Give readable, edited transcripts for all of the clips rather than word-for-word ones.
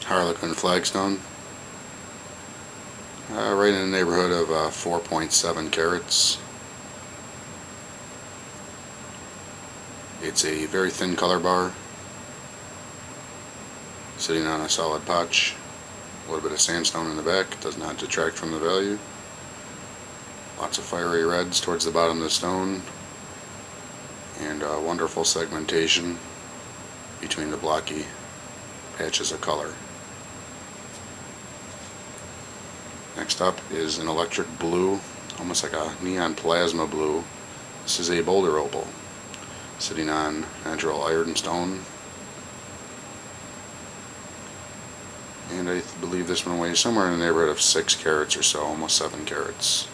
Harlequin flagstone, right in the neighborhood of 4.7 carats. It's a very thin color bar, sitting on a solid potch. A little bit of sandstone in the back, does not detract from the value. Lots of fiery reds towards the bottom of the stone, and wonderful segmentation between the blocky patches of color. Next up is an electric blue, almost like a neon plasma blue. This is a boulder opal, sitting on natural ironstone, and I believe this one weighs somewhere in the neighborhood of 6 carats or so, almost 7 carats.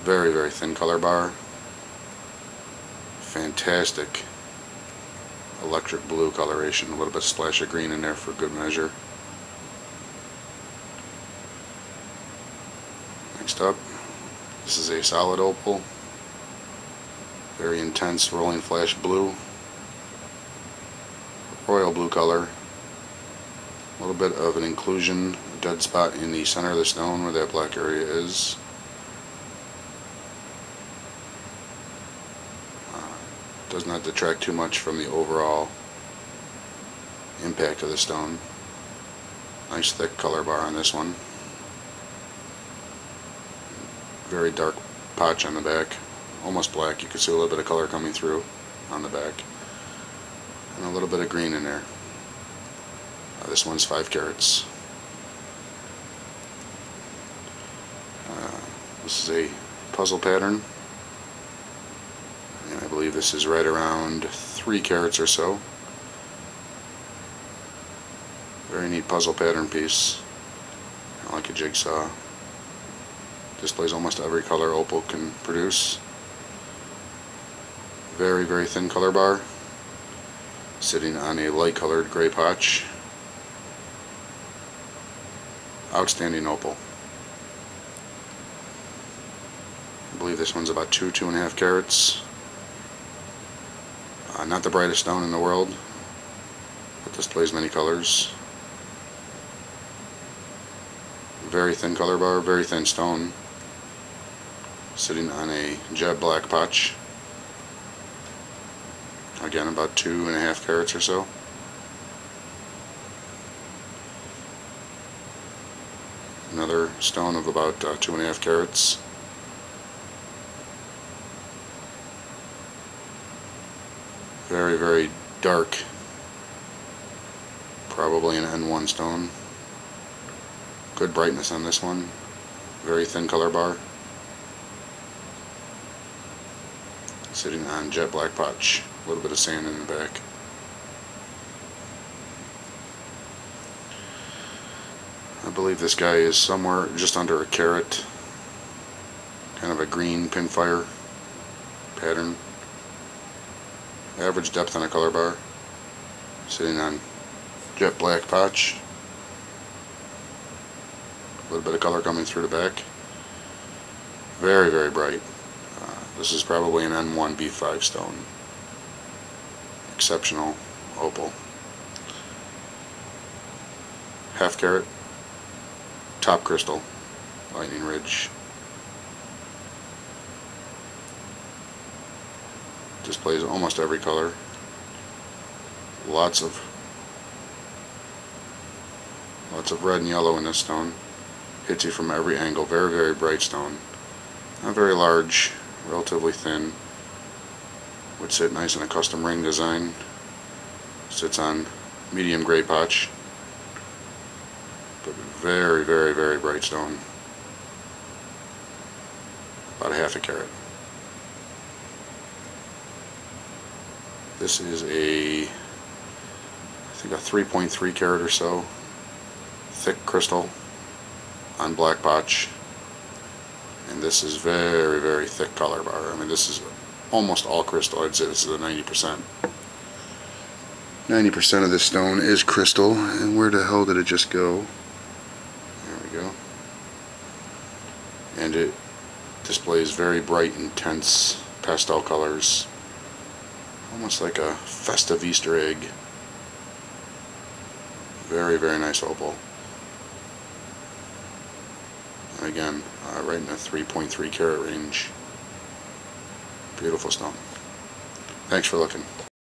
Very, very thin color bar. Fantastic electric blue coloration, a little bit of splash of green in there for good measure. Next up, this is a solid opal, very intense rolling flash blue, royal blue color, a little bit of an inclusion, dead spot in the center of the stone where that black area is. Does not detract too much from the overall impact of the stone. Nice thick color bar on this one. Very dark potch on the back, almost black. You can see a little bit of color coming through on the back, and a little bit of green in there. This one's 5 carats. This is a puzzle pattern, and I believe this is right around 3 carats or so. Very neat puzzle pattern piece, like a jigsaw. Displays almost every color opal can produce. Very, very thin color bar, sitting on a light colored gray potch. Outstanding opal. I believe this one's about 2.5 carats. Not the brightest stone in the world, but displays many colors. Very thin color bar, very thin stone, sitting on a jet black potch. Again, about 2.5 carats or so. Another stone of about 2.5 carats. Very, very dark, probably an N1 stone. Good brightness on this one. Very thin color bar, sitting on jet black potch. A little bit of sand in the back. I believe this guy is somewhere just under a carat. Kind of a green pinfire pattern. Average depth on a color bar, sitting on jet black potch. A little bit of color coming through the back. Very, very bright. This is probably an N1 B5 stone. Exceptional opal. Half carat. Top crystal. Lightning ridge. Displays almost every color. Lots of red and yellow in this stone. Hits you from every angle. Very, very bright stone. Not very large, relatively thin. Would sit nice in a custom ring design. Sits on medium gray potch. But very, very, very bright stone. About a half a carat. This is I think a 3.3 carat or so, thick crystal on black potch, and this is very, very thick color bar. I mean, this is almost all crystal. I'd say this is a 90%. 90% of this stone is crystal, and where the hell did it just go? There we go. And it displays very bright, intense pastel colors. Almost like a festive Easter egg. Very, very nice opal. And again, right in the 3.3 carat range. Beautiful stone. Thanks for looking.